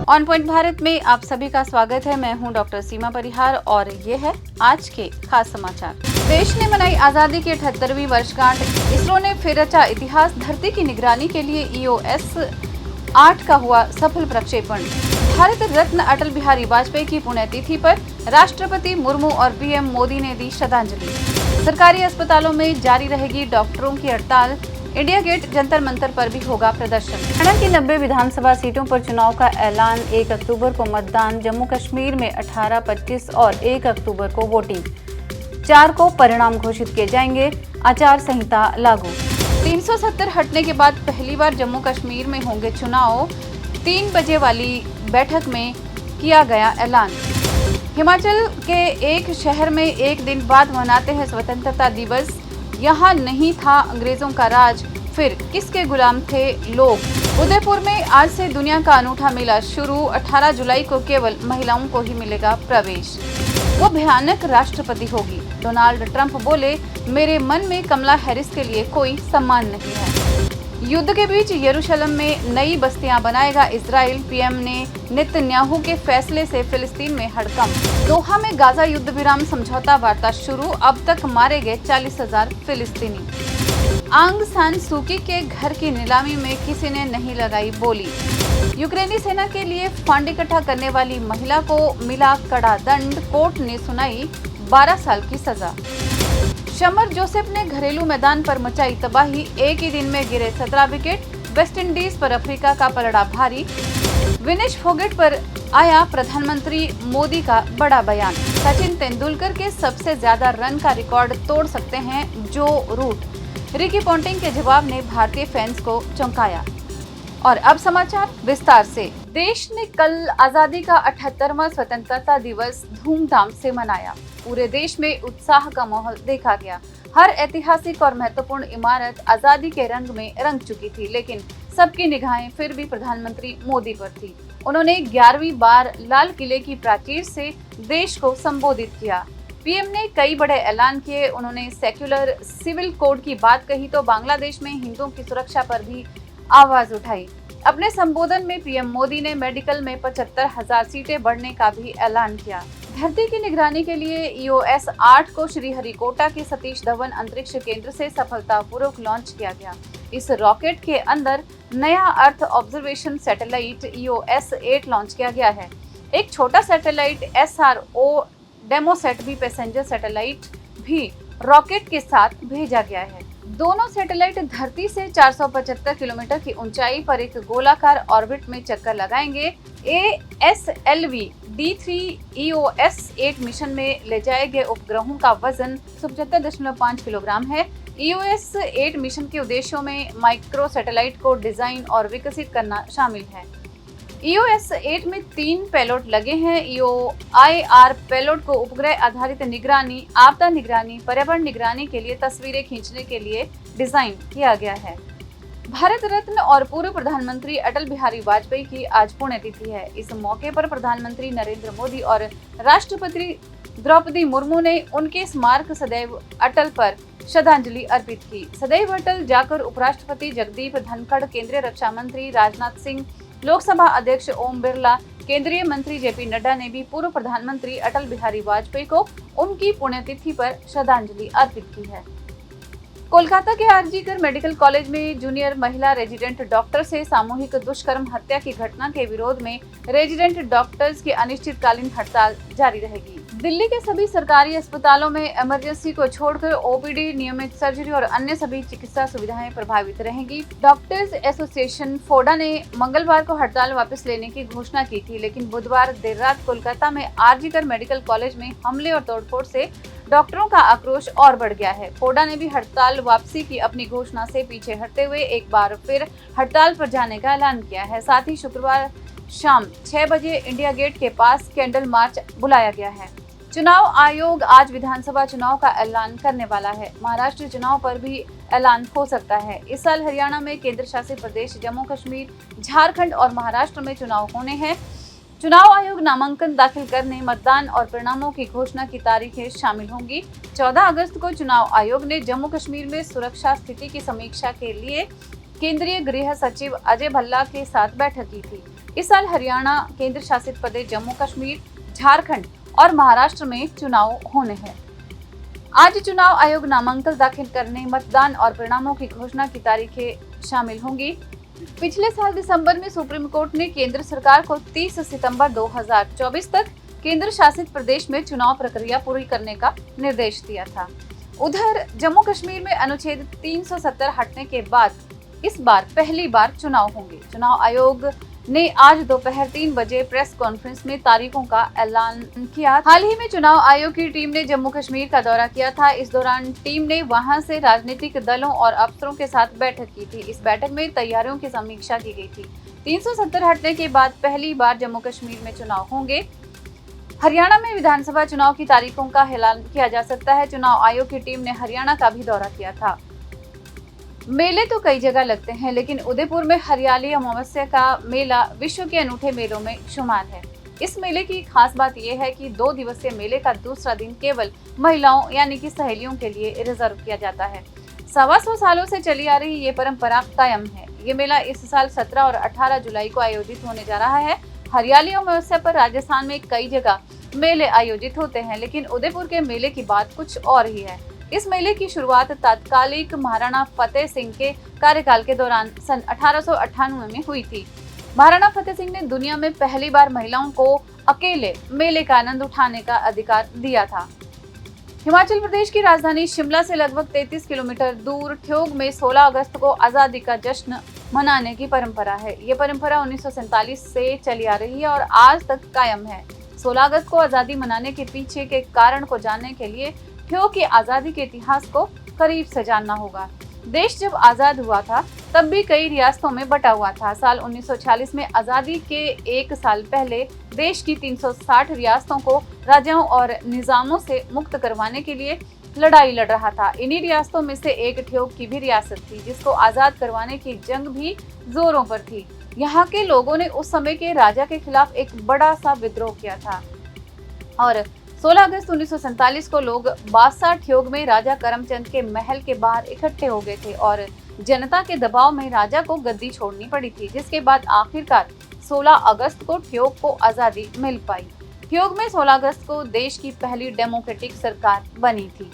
On point Bharat में आप सभी का स्वागत है। मैं हूं डॉक्टर सीमा परिहार और ये है आज के खास समाचार। देश ने मनाई आजादी की 78वीं वर्षगांठ। इसरो ने फिर रचा इतिहास। धरती की निगरानी के लिए EOS 8 का हुआ सफल प्रक्षेपण। भारत रत्न अटल बिहारी वाजपेयी की पुण्यतिथि पर राष्ट्रपति मुर्मू और PM मोदी ने दी श्रद्धांजलि। सरकारी अस्पतालों में जारी रहेगी डॉक्टरों की हड़ताल। इंडिया गेट जंतर मंतर पर भी होगा प्रदर्शन। हरियाणा की 90 विधानसभा सीटों पर चुनाव का ऐलान। 1 अक्टूबर को मतदान। जम्मू कश्मीर में 18, 25 और 1 अक्टूबर को वोटिंग। 4 को परिणाम घोषित किए जाएंगे। आचार संहिता लागू। 370 हटने के बाद पहली बार जम्मू कश्मीर में होंगे चुनाव। 3 बजे वाली बैठक में किया गया ऐलान। हिमाचल के एक शहर में एक दिन बाद मनाते हैं स्वतंत्रता दिवस। यहाँ नहीं था अंग्रेजों का राज, फिर किसके गुलाम थे लोग। उदयपुर में आज से दुनिया का अनूठा मेला शुरू। 18 जुलाई को केवल महिलाओं को ही मिलेगा प्रवेश। वो भयानक राष्ट्रपति होगी। डोनाल्ड ट्रंप बोले, मेरे मन में कमला हैरिस के लिए कोई सम्मान नहीं है। युद्ध के बीच यरूशलेम में नई बस्तियां बनाएगा इजराइल। PM ने नेतन्याहू के फैसले से फिलिस्तीन में हड़कंप। दोहा में गाजा युद्ध विराम समझौता वार्ता शुरू। अब तक मारे गए 40,000 फिलिस्तीनी। आंग सान सूकी के घर की नीलामी में किसी ने नहीं लगाई बोली। यूक्रेनी सेना के लिए फंड इकट्ठा करने वाली महिला को मिला कड़ा दंड। कोर्ट ने सुनाई 12 साल की सजा। शमर जोसेफ ने घरेलू मैदान पर मचाई तबाही। एक ही दिन में गिरे 17 विकेट। वेस्टइंडीज पर अफ्रीका का पलड़ा भारी। विनेश फोगट पर आया प्रधानमंत्री मोदी का बड़ा बयान। सचिन तेंदुलकर के सबसे ज्यादा रन का रिकॉर्ड तोड़ सकते हैं जो रूट। रिकी पॉन्टिंग के जवाब ने भारतीय फैंस को चौंकाया। और अब समाचार विस्तार से। देश ने कल आजादी का 78वां स्वतंत्रता दिवस धूमधाम से मनाया। पूरे देश में उत्साह का माहौल देखा गया। हर ऐतिहासिक और महत्वपूर्ण इमारत आजादी के रंग में रंग चुकी थी, लेकिन सबकी निगाहें फिर भी प्रधानमंत्री मोदी पर थी। उन्होंने 11वीं बार लाल किले की प्राचीर से देश को संबोधित किया। PM ने कई बड़े ऐलान किए। उन्होंने सेक्युलर सिविल कोड की बात कही तो बांग्लादेश में हिंदुओं की सुरक्षा पर भी आवाज उठाई। अपने संबोधन में PM मोदी ने मेडिकल में 75,000 सीटें बढ़ने का भी ऐलान किया। धरती की निगरानी के लिए EOS 8 को श्रीहरिकोटा के सतीश धवन अंतरिक्ष केंद्र से सफलतापूर्वक लॉन्च किया गया। इस रॉकेट के अंदर नया earth observation satellite EOS 8 launch किया गया है। एक छोटा सैटेलाइट SRO डेमोसैट भी पैसेंजर सैटेलाइट भी रॉकेट के साथ भेजा गया है। दोनों सैटेलाइट धरती से 475 किलोमीटर की ऊंचाई पर एक गोलाकार ऑर्बिट में चक्कर लगाएंगे। ASLV D3 EOS 8 मिशन में ले जाए गए उपग्रहों का वजन 75.5 किलोग्राम है। EOS 8 मिशन के उद्देश्यों में माइक्रो सैटेलाइट को डिजाइन और विकसित करना शामिल है। EOS 8 में 3 पेलोड लगे हैं। EOIR पेलोड को उपग्रह आधारित निगरानी, आपदा निगरानी, पर्यावरण निगरानी के लिए तस्वीरें खींचने के लिए डिजाइन किया गया है। भारत रत्न और पूर्व प्रधानमंत्री अटल बिहारी वाजपेयी की आज पुण्यतिथि है। इस मौके पर प्रधानमंत्री नरेंद्र मोदी और राष्ट्रपति द्रौपदी मुर्मू ने उनके स्मारक सदैव अटल पर श्रद्धांजलि अर्पित की। सदैव अटल जाकर उपराष्ट्रपति जगदीप धनखड़, केंद्रीय रक्षा मंत्री राजनाथ सिंह, लोकसभा अध्यक्ष ओम बिरला, केंद्रीय मंत्री JP नड्डा ने भी पूर्व प्रधानमंत्री अटल बिहारी वाजपेयी को उनकी पुण्यतिथि पर श्रद्धांजलि अर्पित की है। कोलकाता के RG-कर मेडिकल कॉलेज में जूनियर महिला रेजिडेंट डॉक्टर से सामूहिक दुष्कर्म हत्या की घटना के विरोध में रेजिडेंट डॉक्टर्स की अनिश्चितकालीन हड़ताल जारी रहेगी। दिल्ली के सभी सरकारी अस्पतालों में इमरजेंसी को छोड़कर OPD, नियमित सर्जरी और अन्य सभी चिकित्सा सुविधाएं प्रभावित रहेंगी। डॉक्टर्स एसोसिएशन फोडा ने मंगलवार को हड़ताल वापस लेने की घोषणा की थी, लेकिन बुधवार देर रात कोलकाता में RG-कर मेडिकल कॉलेज में हमले और तोड़फोड़ से डॉक्टरों का आक्रोश और बढ़ गया है। फोडा ने भी हड़ताल वापसी की अपनी घोषणा से पीछे हटते हुए एक बार फिर हड़ताल पर जाने का ऐलान किया है। साथ ही शुक्रवार शाम 6 बजे इंडिया गेट के पास कैंडल मार्च बुलाया गया है। चुनाव आयोग आज विधानसभा चुनाव का ऐलान करने वाला है। महाराष्ट्र चुनाव पर भी ऐलान हो सकता है। इस साल हरियाणा में केंद्र शासित प्रदेश जम्मू कश्मीर, झारखंड और महाराष्ट्र में चुनाव होने हैं। चुनाव आयोग नामांकन दाखिल करने, मतदान और परिणामों की घोषणा की तारीखें शामिल होंगी। 14 अगस्त को चुनाव आयोग ने जम्मू कश्मीर में सुरक्षा स्थिति की समीक्षा के लिए केंद्रीय गृह सचिव अजय भल्ला के साथ बैठक की थी। इस साल हरियाणा, केंद्र शासित प्रदेश जम्मू कश्मीर, झारखंड और महाराष्ट्र में चुनाव होने हैं। आज चुनाव आयोग नामांकन दाखिल करने, मतदान और परिणामों की घोषणा की तारीखें शामिल होंगी। पिछले साल दिसंबर में सुप्रीम कोर्ट ने केंद्र सरकार को 30 सितंबर 2024 तक केंद्र शासित प्रदेश में चुनाव प्रक्रिया पूरी करने का निर्देश दिया था। उधर जम्मू कश्मीर में अनुच्छेद 370 हटने के बाद इस बार पहली बार चुनाव होंगे। चुनाव आयोग ने आज दोपहर 3 बजे प्रेस कॉन्फ्रेंस में तारीखों का ऐलान किया। हाल ही में चुनाव आयोग की टीम ने जम्मू कश्मीर का दौरा किया था। इस दौरान टीम ने वहां से राजनीतिक दलों और अफसरों के साथ बैठक की थी। इस बैठक में तैयारियों की समीक्षा की गई थी। 370 हटने के बाद पहली बार जम्मू कश्मीर में चुनाव होंगे। हरियाणा में विधानसभा चुनाव की तारीखों का ऐलान किया जा सकता है। चुनाव आयोग की टीम ने हरियाणा का भी दौरा किया था। मेले तो कई जगह लगते हैं, लेकिन उदयपुर में हरियाली अमावस्या का मेला विश्व के अनूठे मेलों में शुमार है। इस मेले की खास बात यह है कि 2 दिवसीय मेले का दूसरा दिन केवल महिलाओं यानी कि सहेलियों के लिए रिजर्व किया जाता है। 125 सालों से चली आ रही ये परंपरा कायम है। ये मेला इस साल 17 और 18 जुलाई को आयोजित होने जा रहा है। हरियाली अमावस्या पर राजस्थान में कई जगह मेले आयोजित होते हैं, लेकिन उदयपुर के मेले की बात कुछ और ही है। इस मेले की शुरुआत तत्कालिक महाराणा फतेह सिंह के कार्यकाल के दौरान सन 1898 में हुई थी। महाराणा फतेह सिंह ने दुनिया में पहली बार महिलाओं को अकेले मेले का आनंद उठाने का अधिकार दिया था। हिमाचल प्रदेश की राजधानी शिमला से लगभग 33 किलोमीटर दूर ठियोग में 16 अगस्त को आजादी का जश्न मनाने की परंपरा है। ये परंपरा 1947 से चली आ रही है और आज तक कायम है। 16 अगस्त को आजादी मनाने के पीछे के कारण को जानने के लिए ठियोग की आजादी के इतिहास को करीब से जानना होगा। देश जब आजाद हुआ था तब भी कई रियासतों में बटा हुआ था। साल 1946 में आजादी के 1 साल पहले देश की 360 रियासतों को राजाओं और निजामों से मुक्त करवाने के लिए लड़ाई लड़ रहा था। इन्हीं रियासतों में से एक ठियोग की भी रियासत थी, जिसको आजाद करवाने की जंग भी जोरों पर थी। यहाँ के लोगों ने उस समय के राजा के खिलाफ एक बड़ा सा विद्रोह किया था और 16 अगस्त 1947 को लोग बादशाह ठियोग में राजा करमचंद के महल के बाहर इकट्ठे हो गए थे और जनता के दबाव में राजा को गद्दी छोड़नी पड़ी थी, जिसके बाद आखिरकार 16 अगस्त को ठियोग को आजादी मिल पाई। ठियोग में 16 अगस्त को देश की पहली डेमोक्रेटिक सरकार बनी थी।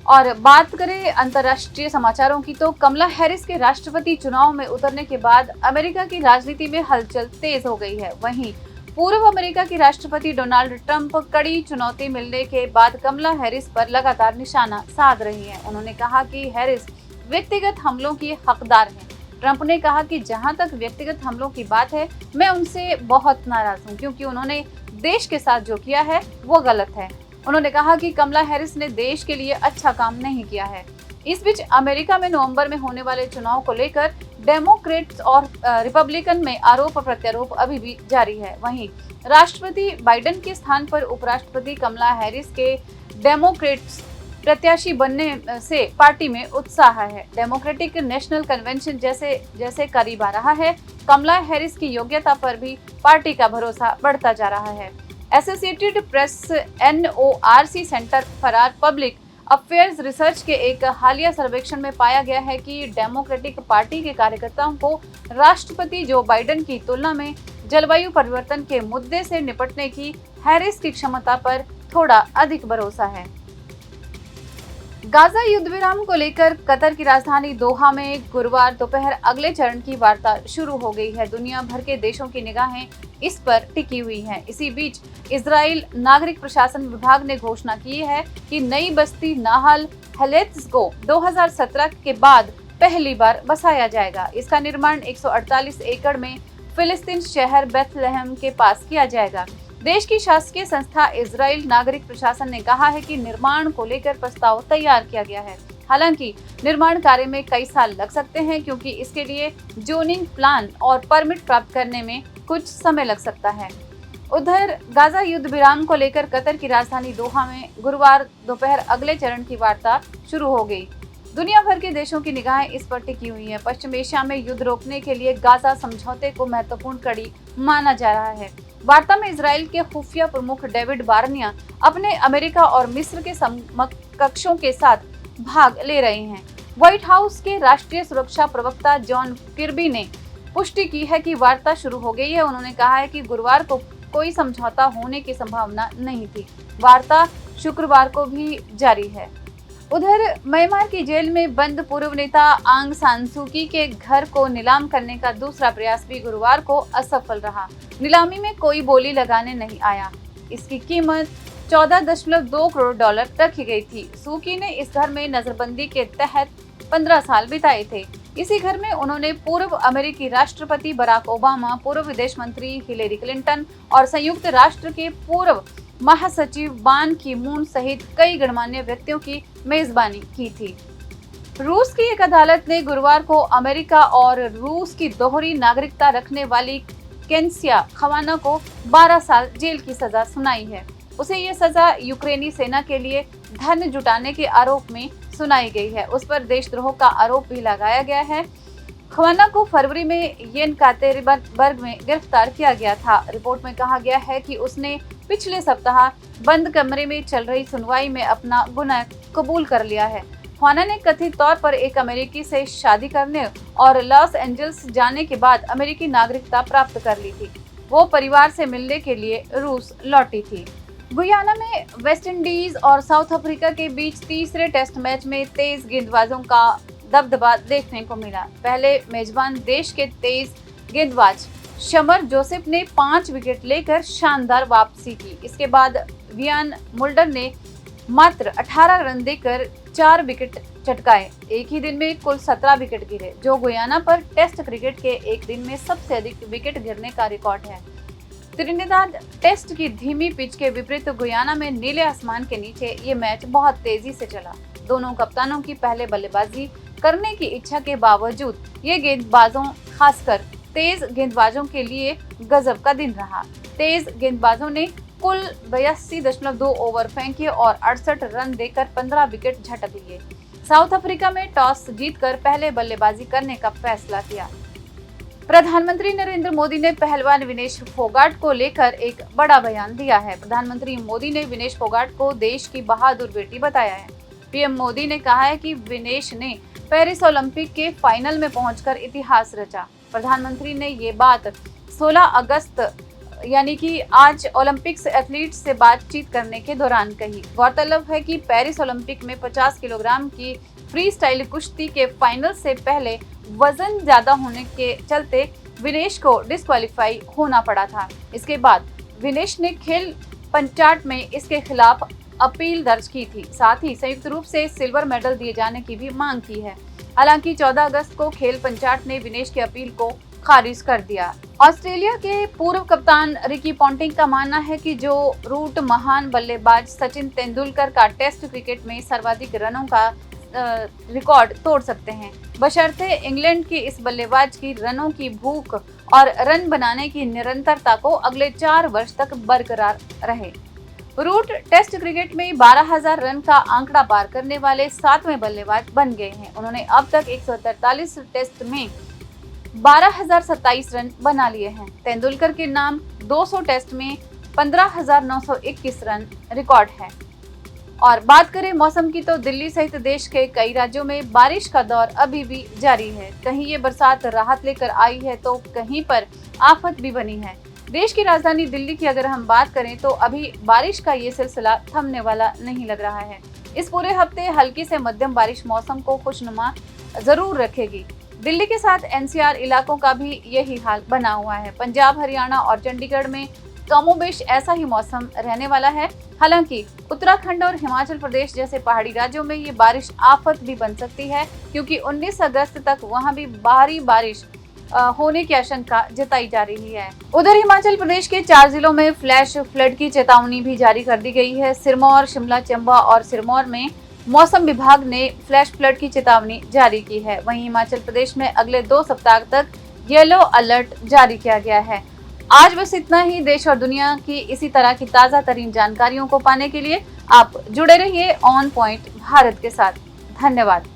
और बात करें अंतर्राष्ट्रीय समाचारों की, तो कमला हैरिस के राष्ट्रपति चुनाव में उतरने के बाद अमेरिका की राजनीति में हलचल तेज हो गई है। वहीं पूर्व अमेरिका की राष्ट्रपति डोनाल्ड ट्रंप कड़ी चुनौती मिलने के बाद कमला हैरिस पर लगातार निशाना साध रही हैं। उन्होंने कहा कि हैरिस व्यक्तिगत हमलों की हकदार हैं। ट्रंप ने कहा कि जहां तक व्यक्तिगत हमलों की बात है, मैं उनसे बहुत नाराज हूं, क्योंकि उन्होंने देश के साथ जो किया है वो गलत है। उन्होंने कहा कि कमला हैरिस ने देश के लिए अच्छा काम नहीं किया है। इस बीच अमेरिका में नवंबर में होने वाले चुनाव को लेकर डेमोक्रेट्स और रिपब्लिकन में आरोप प्रत्यारोप अभी भी जारी है। वहीं राष्ट्रपति बाइडेन के स्थान पर उपराष्ट्रपति कमला हैरिस के डेमोक्रेट्स प्रत्याशी बनने से पार्टी में उत्साह है। डेमोक्रेटिक नेशनल कन्वेंशन जैसे करीब आ रहा है। कमला हैरिस की योग्यता पर भी पार्टी का भरोसा बढ़ता जा रहा है। Associated press NORC centre for public affairs research के एक हालिया सर्वेक्षण में पाया गया है कि डेमोक्रेटिक पार्टी के कार्यकर्ताओं को राष्ट्रपति जो बाइडेन की तुलना में जलवायु परिवर्तन के मुद्दे से निपटने की हैरिस की क्षमता पर थोड़ा अधिक भरोसा है। गाजा युद्ध विराम को लेकर कतर की राजधानी दोहा में गुरुवार दोपहर अगले चरण की वार्ता शुरू हो गई है। दुनिया भर के देशों की निगाहें इस पर टिकी हुई हैं। इसी बीच इजराइल नागरिक प्रशासन विभाग ने घोषणा की है कि नई बस्ती नाहल हेलेत्स को 2017 के बाद पहली बार बसाया जाएगा। इसका निर्माण 148 एकड़ में फिलिस्तीन शहर बेथलेहम के पास किया जाएगा। देश की शासकीय संस्था इजराइल नागरिक प्रशासन ने कहा है कि निर्माण को लेकर प्रस्ताव तैयार किया गया है। हालांकि निर्माण कार्य में कई साल लग सकते हैं, क्योंकि इसके लिए जोनिंग प्लान और परमिट प्राप्त करने में कुछ समय लग सकता है। उधर गाजा युद्ध विराम को लेकर कतर की राजधानी दोहा में गुरुवार दोपहर अगले चरण की वार्ता शुरू हो गई। दुनिया भर के देशों की निगाहें इस पर टिकी हुई हैं। पश्चिम एशिया में युद्ध रोकने के लिए गाजा समझौते को महत्वपूर्ण कड़ी माना जा रहा है। वार्ता में इजराइल के खुफिया प्रमुख डेविड बार्निया अपने अमेरिका और मिस्र के समकक्षों के साथ भाग ले रहे हैं। व्हाइट हाउस के राष्ट्रीय सुरक्षा प्रवक्ता जॉन किर्बी ने पुष्टि की है कि वार्ता शुरू हो गई है। उन्होंने कहा है कि गुरुवार को कोई समझौता होने की संभावना नहीं थी। वार्ता शुक्रवार को भी जारी है। उधर म्यांमार की जेल में बंद पूर्व नेता आंग सान सू की के घर को नीलाम करने का दूसरा प्रयास भी गुरुवार को असफल रहा। नीलामी में कोई बोली लगाने नहीं आया। इसकी कीमत $14.2 करोड़ रखी गई थी। सू की ने इस घर में नजरबंदी के तहत 15 साल बिताए थे। इसी घर में उन्होंने पूर्व अमेरिकी राष्ट्रपति बराक ओबामा, पूर्व विदेश मंत्री हिलेरी क्लिंटन और संयुक्त राष्ट्र के पूर्व महासचिव बान की मून सहित कई गणमान्य व्यक्तियों की मेजबानी की थी। रूस की एक अदालत ने गुरुवार को अमेरिका और रूस की दोहरी नागरिकता रखने वाली केन्सिया खवाना को 12 साल जेल की सजा सुनाई है। उसे ये सजा यूक्रेनी सेना के लिए धन जुटाने के आरोप में सुनाई गई है। उस पर देशद्रोह का आरोप भी लगाया गया है। खवाना को फरवरी में येनकातेरिनबर्ग में गिरफ्तार किया गया था। रिपोर्ट में कहा गया है कि उसने पिछले सप्ताह बंद कमरे में चल रही सुनवाई में अपना गुनाह कबूल कर लिया है। खवाना ने कथित तौर पर एक अमेरिकी से शादी करने और लॉस एंजल्स जाने के बाद अमेरिकी नागरिकता प्राप्त कर ली थी। वो परिवार से मिलने के लिए रूस लौटी थी। गुयाना में वेस्टइंडीज और साउथ अफ्रीका के बीच तीसरे टेस्ट मैच में तेज गेंदबाजों का दबदबा देखने को मिला। पहले मेजबान देश के तेज गेंदबाज शमर जोसेफ ने 5 विकेट लेकर शानदार वापसी की। इसके बाद वियान मुल्डर ने मात्र 18 रन देकर 4 विकेट चटकाए। एक ही दिन में कुल 17 विकेट गिरे, जो गुयाना पर टेस्ट क्रिकेट के एक दिन में सबसे अधिक विकेट गिरने का रिकॉर्ड है। त्रिनिदाद टेस्ट की धीमी पिच के विपरीत गुयाना में नीले आसमान के नीचे ये मैच बहुत तेजी से चला। दोनों कप्तानों की पहले बल्लेबाजी करने की इच्छा के बावजूद ये गेंदबाजों, खासकर तेज गेंदबाजों के लिए गजब का दिन रहा। तेज गेंदबाजों ने कुल 82.2 ओवर फेंके और 68 रन देकर 15 विकेट झटक लिए। साउथ अफ्रीका में टॉस जीतकर पहले बल्लेबाजी करने का फैसला किया। प्रधानमंत्री नरेंद्र मोदी ने पहलवान विनेश फोगाट को लेकर एक बड़ा बयान दिया है। प्रधानमंत्री मोदी ने विनेश फोगाट को देश की बहादुर बेटी बताया है। पीएम मोदी ने कहा है कि विनेश ने पेरिस ओलंपिक के फाइनल में पहुंचकर इतिहास रचा। प्रधानमंत्री ने ये बात 16 अगस्त यानी कि आज ओलंपिक्स एथलीट्स से बातचीत करने के दौरान कही। गौरतलब है कि पेरिस ओलंपिक में 50 किलोग्राम की फ्री स्टाइल कुश्ती के फाइनल से पहले वजन ज्यादा होने के चलते विनेश को डिस्क्वालीफाई होना पड़ा था। इसके बाद विनेश ने खेल पंचायत में इसके खिलाफ अपील दर्ज की थी। साथ ही संयुक्त रूप से सिल्वर मेडल दिए जाने की भी मांग की है। हालांकि 14 अगस्त को खेल पंचायत ने विनेश की अपील को खारिज कर दिया। ऑस्ट्रेलिया के पूर्व कप्तान रिकी पॉन्टिंग का मानना है कि जो रूट महान बल्लेबाज सचिन तेंदुलकर का टेस्ट क्रिकेट में सर्वाधिक रनों का रिकॉर्ड तोड़ सकते हैं, बशर्ते इंग्लैंड के इस बल्लेबाज की रनों की भूख और रन बनाने की निरंतरता को अगले 4 वर्ष तक बरकरार रहे। रूट टेस्ट क्रिकेट में 12,000 रन का आंकड़ा पार करने वाले 7वें बल्लेबाज बन गए हैं। उन्होंने अब तक 143 टेस्ट में 12,027 रन बना लिए हैं। तेंदुलकर के नाम 200 टेस्ट में 15,921 रन रिकॉर्ड है। और बात करें मौसम की, तो दिल्ली सहित देश के कई राज्यों में बारिश का दौर अभी भी जारी है। कहीं ये बरसात राहत लेकर आई है तो कहीं पर आफत भी बनी है। देश की राजधानी दिल्ली की अगर हम बात करें तो अभी बारिश का ये सिलसिला थमने वाला नहीं लग रहा है। इस पूरे हफ्ते हल्की से मध्यम बारिश मौसम को खुशनुमा जरूर रखेगी। दिल्ली के साथ एनसीआर इलाकों का भी यही हाल बना हुआ है। पंजाब, हरियाणा और चंडीगढ़ में कमोबेश ऐसा ही मौसम रहने वाला है। हालांकि उत्तराखंड और हिमाचल प्रदेश जैसे पहाड़ी राज्यों में ये बारिश आफत भी बन सकती है, क्योंकि 19 अगस्त तक वहां भी भारी बारिश होने की आशंका जताई जा रही है। उधर हिमाचल प्रदेश के 4 जिलों में फ्लैश फ्लड की चेतावनी भी जारी कर दी गई है। सिरमौर, शिमला, चंबा और सिरमौर में मौसम विभाग ने फ्लैश फ्लड की चेतावनी जारी की है। वहीं हिमाचल प्रदेश में अगले 2 सप्ताह तक येलो अलर्ट जारी किया गया है। आज बस इतना ही। देश और दुनिया की इसी तरह की ताज़ा तरीन जानकारियों को पाने के लिए आप जुड़े रहिए ऑन पॉइंट भारत के साथ। धन्यवाद।